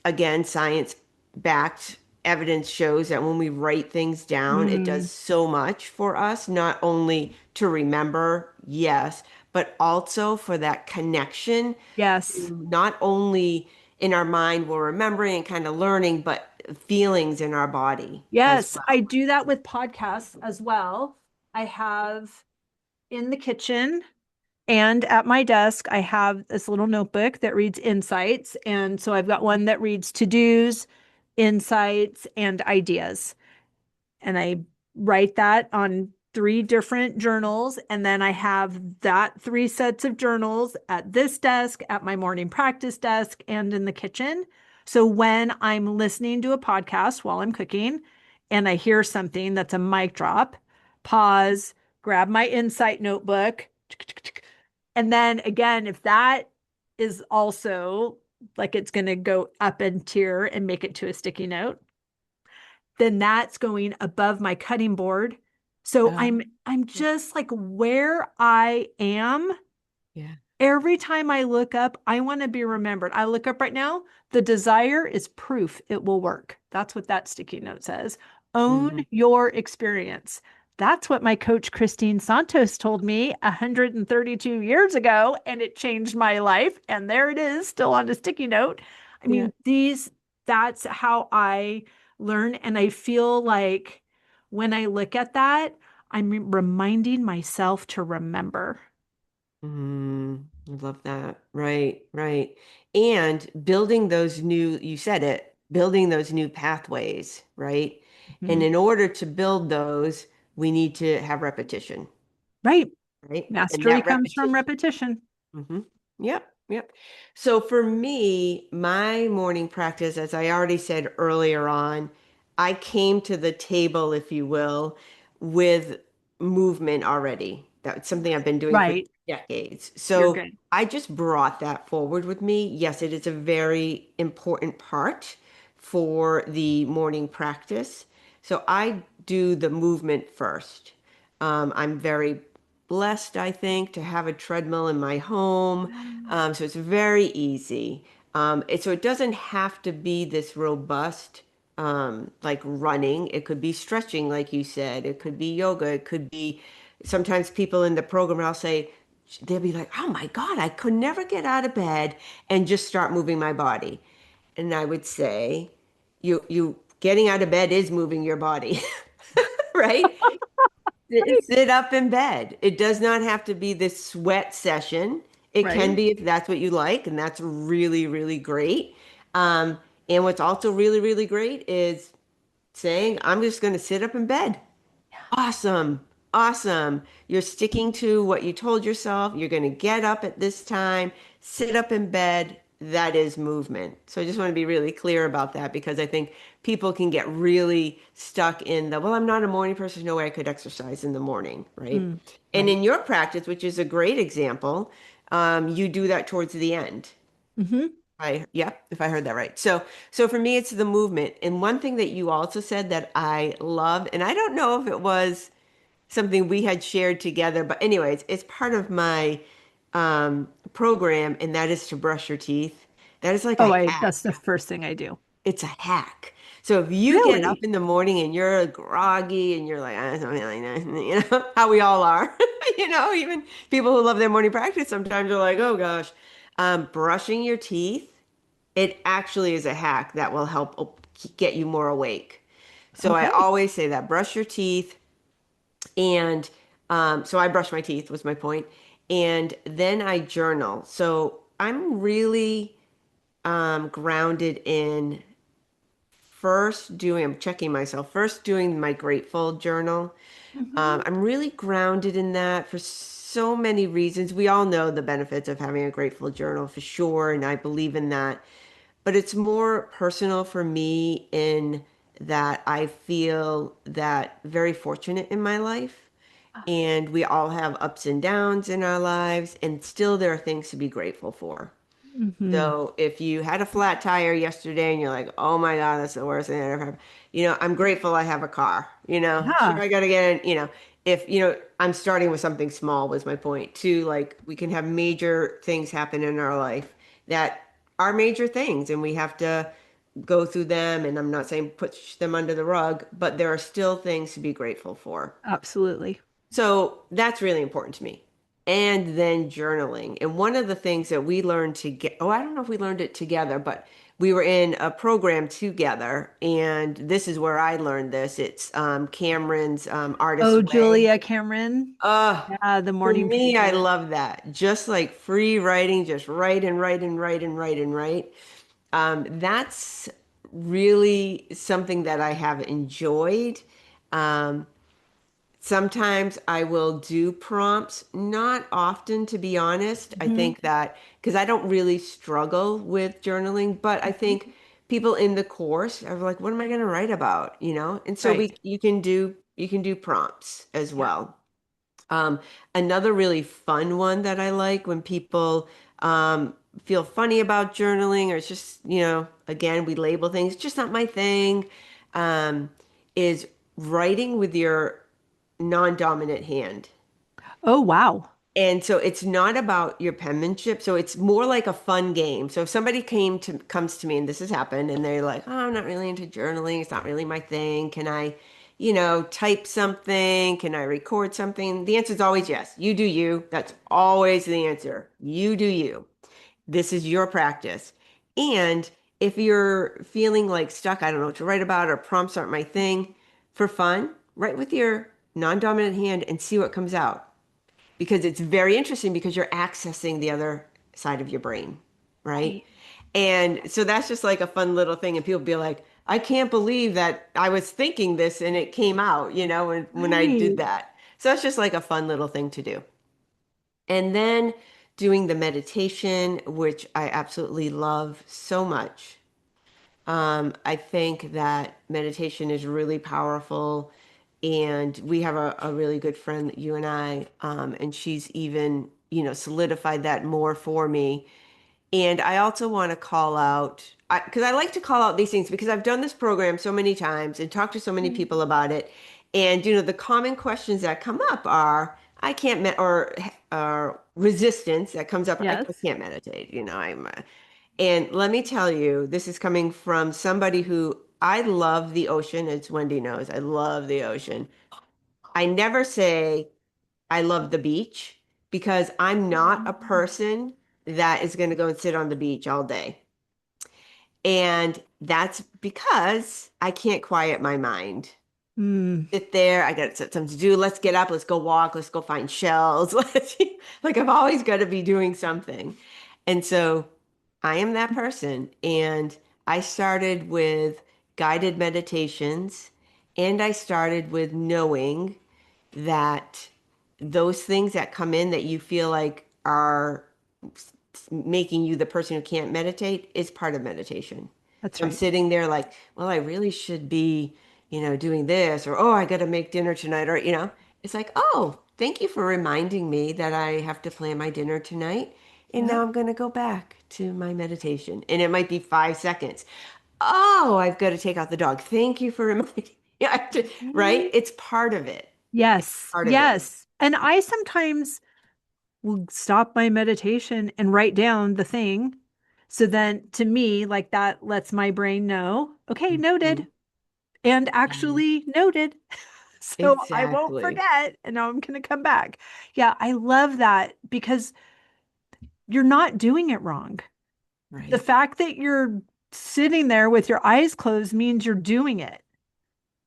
Again, science backed evidence shows that when we write things down, it does Mm, so much for us, not only to remember, yes, but also for that connection yes. to not only in our mind we're remembering and kind of learning, but feelings in our body as Yes. I well. do that with podcasts as well. I have in the kitchen and at my desk, I have this little notebook that reads insights. And so I've got one that reads to-dos, insights, and ideas. And I write that on three different journals. And then I have that three sets of journals at this desk, at my morning practice desk, and in the kitchen. So when I'm listening to a podcast while I'm cooking and I hear something that's a mic drop, pause, grab my insight notebook. And then again, if that is also like it's going to go up in tier and make it to a sticky note, then that's going above my cutting board. So Uh, I'm just like where I am. yeah. Every time I look up, I want to be remembered. I look up right now, the desire is proof it will work. That's what that sticky note says. Own Hmm. your experience. That's what my coach Christine Santos told me 132 years ago, and it changed my life. And there it is, still on a sticky note. I Yeah. mean, that's how I learn. And I feel like when I look at that, I'm reminding myself to remember. I love that. Right, right. And building those new, you said it, building those new pathways, right? And Mhm. in order to build those, we need to have repetition, Right. right? And Mastery that comes from repetition. repetition. Hmm. Yep, yep. So for me, my morning practice, as I already said earlier on, I came to the table, if you will, with movement already. That's something I've been doing for Right. decades. You're So good. I just brought that forward with me. Yes, it is a very important part for the morning practice. So I do the movement first. I'm very blessed, I think, to have a treadmill in my home. So it's very easy. So it doesn't have to be this robust, like running. It could be stretching, like you said. It could be yoga. It could be sometimes people in the program, I'll say, they'll be like, oh my God, I could never get out of bed and just start moving my body. And I would say, you getting out of bed is moving your body, right? Right. Sit up in bed. It does not have to be this sweat session. It can Right. be if that's what you like, and that's really, really great. Um, and what's also really, really great is saying, I'm just going to sit up in bed. Awesome. Awesome. You're sticking to what you told yourself. You're going to get up at this time, sit up in bed. That is movement. So I just want to be really clear about that because I think people can get really stuck in the, well, I'm not a morning person. There's no way I could exercise in the morning, right? Mm, And right. in your practice, which is a great example, you do that towards the end. Hmm. If I heard that right. So for me, it's the movement. And one thing that you also said that I love, and I don't know if it was something we had shared together. But anyways, it's part of my program, and that is to brush your teeth. That is like a Oh, hack. that's the first thing I do. It's a hack. So if you get up Really? in the morning and you're groggy and you're like, something like that, how we all are, even people who love their morning practice sometimes are like, oh gosh, brushing your teeth, it actually is a hack that will help get you more awake. So I Okay. always say that brush your teeth, and so I brush my teeth was my point. And then I journal. So I'm really grounded in I'm checking myself, first doing my grateful journal. Hmm. I'm really grounded in that for so many reasons. We all know the benefits of having a grateful journal for sure, and I believe in that. But it's more personal for me in that I feel that very fortunate in my life. And we all have ups and downs in our lives, and still there are things to be grateful for. Hmm. So if you had a flat tire yesterday and you're like, oh my God, that's the worst thing that ever happened, I'm grateful I have a car. Sure, Yeah, I gotta get in, if, I'm starting with something small was my point too. Like we can have major things happen in our life that are major things and we have to go through them. And I'm not saying push them under the rug, but there are still things to be grateful for. absolutely. So that's really important to me. And then journaling. And one of the things that we learned to get, oh, I don't know if we learned it together, but we were in a program together. And this is where I learned this. It's Cameron's Artist's Oh, Way. Julia Cameron. Uh, Yeah, the for morning me, I pages. love that. Just like free writing, just write and write and write and write and write. That's really something that I have enjoyed. Um, Sometimes I will do prompts, not often, to be honest. I Hmm. think that because I don't really struggle with journaling, but I think people in the course are like, what am I going to write about? And so Right. you can do prompts as Yeah. well. Um, Another really fun one that I like when people feel funny about journaling, or it's just, again, we label things, just not my thing. is writing with your non-dominant hand. Oh, wow. And so it's not about your penmanship. So it's more like a fun game. So if somebody comes to me, and this has happened, and they're like, "Oh, I'm not really into journaling. It's not really my thing. Can I, type something? Can I record something?" The answer is always yes. You do you. That's always the answer. You do you. This is your practice. And if you're feeling like stuck, I don't know what to write about, or prompts aren't my thing, for fun, write with your non-dominant hand and see what comes out, because it's very interesting because you're accessing the other side of your brain, right? Right. And so that's just like a fun little thing. And people be like, I can't believe that I was thinking this and it came out, when I did Right. that. So that's just like a fun little thing to do. And then doing the meditation, which I absolutely love so much. I think that meditation is really powerful. And we have a really good friend, you and I, and she's even, solidified that more for me. And I also want to call out, because I like to call out these things because I've done this program so many times and talked to so many Mm. people about it. And, the common questions that come up are, I can't, or resistance that comes up, I Yes. can't meditate, and let me tell you, this is coming from somebody who I love the ocean, as Wendy knows. I love the ocean. I never say I love the beach because I'm not a person that is going to go and sit on the beach all day. And that's because I can't quiet my mind. Mm, Sit there, I got something to do. Let's get up, let's go walk, let's go find shells. Like I've always got to be doing something. And so I am that person. And I started with guided meditations, and I started with knowing that those things that come in that you feel like are making you the person who can't meditate is part of meditation. that's I'm right. sitting there like, well, I really should be, doing this, or oh, I got to make dinner tonight, or it's like, oh, thank you for reminding me that I have to plan my dinner tonight. And Yep. now I'm going to go back to my meditation. And it might be 5 seconds. Oh, I've got to take out the dog. Thank you for reminding me. Right? Right. It's part of it. It's Yes. part of it. Yes. And I sometimes will stop my meditation and write down the thing. So then to me, like that lets my brain know, okay, noted Mhm. and Yeah, actually noted. So I won't exactly. forget. And now I'm going to come back. Yeah, I love that because you're not doing it wrong. The Right. fact that you're sitting there with your eyes closed means you're doing it.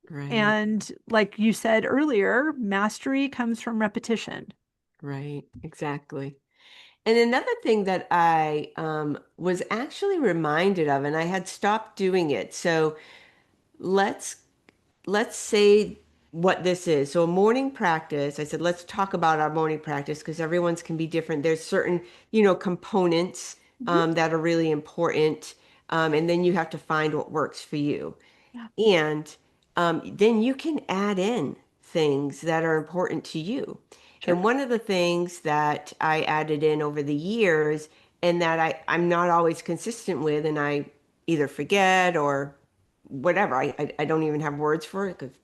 Right. And like you said earlier, mastery comes from repetition. Right. Exactly. And another thing that I was actually reminded of, and I had stopped doing it. So let's let's say what this is. So a morning practice, I said, let's talk about our morning practice because everyone's can be different. There's certain, components Mhm. that are really important. And then you have to find what works for you. Yeah, And then you can add in things that are important to you. sure. And one of the things that I added in over the years, and that I'm not always consistent with, and I either forget or whatever, I don't even have words for it because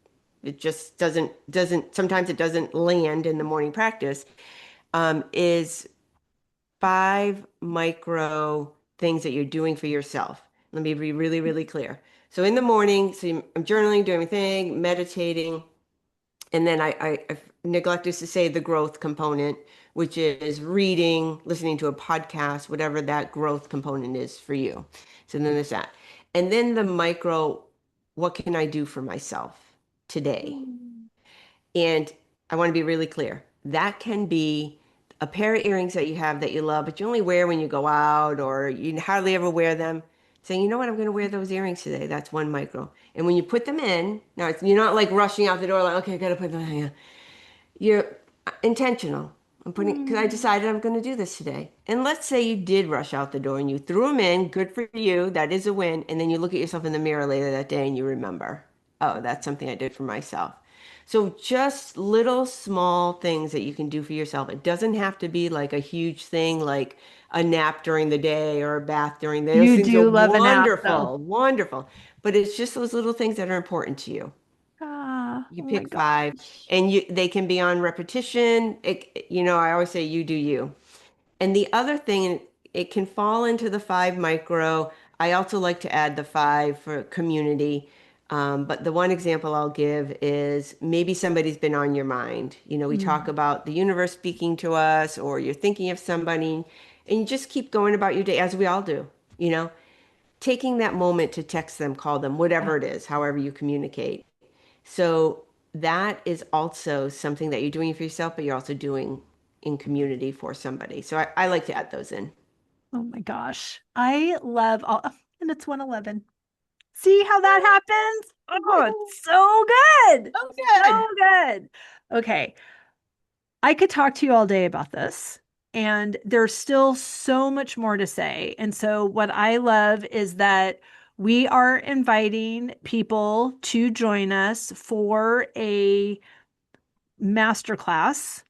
it just doesn't sometimes it doesn't land in the morning practice, is 5 micro things that you're doing for yourself. Let me be really, really clear. So in the morning, I'm journaling, doing my thing, meditating, and then I've neglected to say the growth component, which is reading, listening to a podcast, whatever that growth component is for you. So then there's that. And then the micro, what can I do for myself today? Mm. And I want to be really clear. That can be a pair of earrings that you have that you love, but you only wear when you go out or you hardly ever wear them. Saying, you know what, I'm going to wear those earrings today. That's one micro. And when you put them in, now you're not like rushing out the door, like, okay, I got to put them in. You're intentional. I'm putting, because I Mm. decided I'm going to do this today. And let's say you did rush out the door and you threw them in, good for you. That is a win. And then you look at yourself in the mirror later that day and you remember, oh, that's something I did for myself. So just little small things that you can do for yourself. It doesn't have to be like a huge thing like a nap during the day or a bath during the day. Those You things are do love a nap, though. wonderful, wonderful. But it's just those little things that are important to you. You Oh my pick five, gosh. and they can be on repetition. I always say you do you. And the other thing, it can fall into the five micro. I also like to add the five for community. But the one example I'll give is maybe somebody's been on your mind. We talk Mm. about the universe speaking to us, or you're thinking of somebody, and you just keep going about your day, as we all do. You know, taking that moment to text them, call them, Yeah. whatever it is, however you communicate. So that is also something that you're doing for yourself, but you're also doing in community for somebody. So I like to add those in. Oh my gosh. I love all, and it's 111. See how that happens? Oh, it's so good. Oh, So good. good. Okay. I could talk to you all day about this, and there's still so much more to say. And so, what I love is that we are inviting people to join us for a masterclass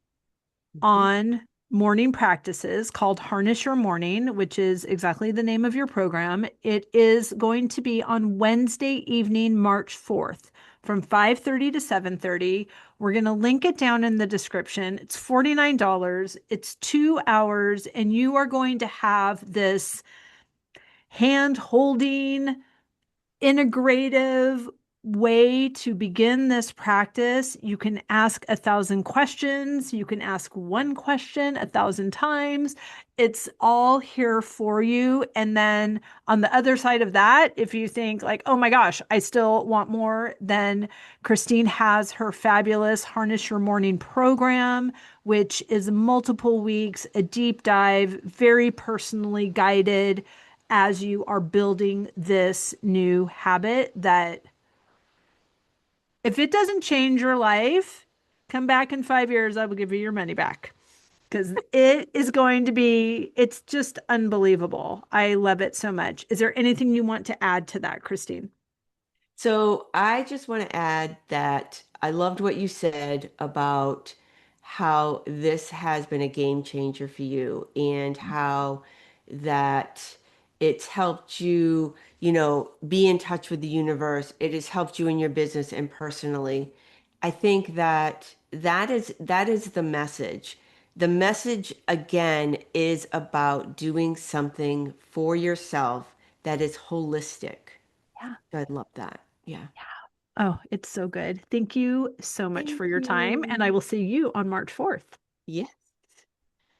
Mhm. on morning practices called Harness Your Morning, which is exactly the name of your program. It is going to be on Wednesday evening, March 4th from 5:30 to 7:30. We're going to link it down in the description. It's $49. It's 2 hours, and you are going to have this hand holding integrative way to begin this practice. You can ask 1,000 questions. You can ask one question 1,000 times. It's all here for you. And then on the other side of that, if you think like, oh my gosh, I still want more, then Christine has her fabulous Harness Your Morning program, which is multiple weeks, a deep dive, very personally guided as you are building this new habit that if it doesn't change your life, come back in 5 years, I will give you your money back because it is going to be, it's just unbelievable. I love it so much. Is there anything you want to add to that, Christine? So I just want to add that I loved what you said about how this has been a game changer for you and how that it's helped you, be in touch with the universe. It has helped you in your business and personally. I think that is the message. The message again is about doing something for yourself that is holistic. Yeah. I love that. Yeah. Oh, it's so good. Thank you so much Thank for your time, and I you. will see you on March 4th. Yeah.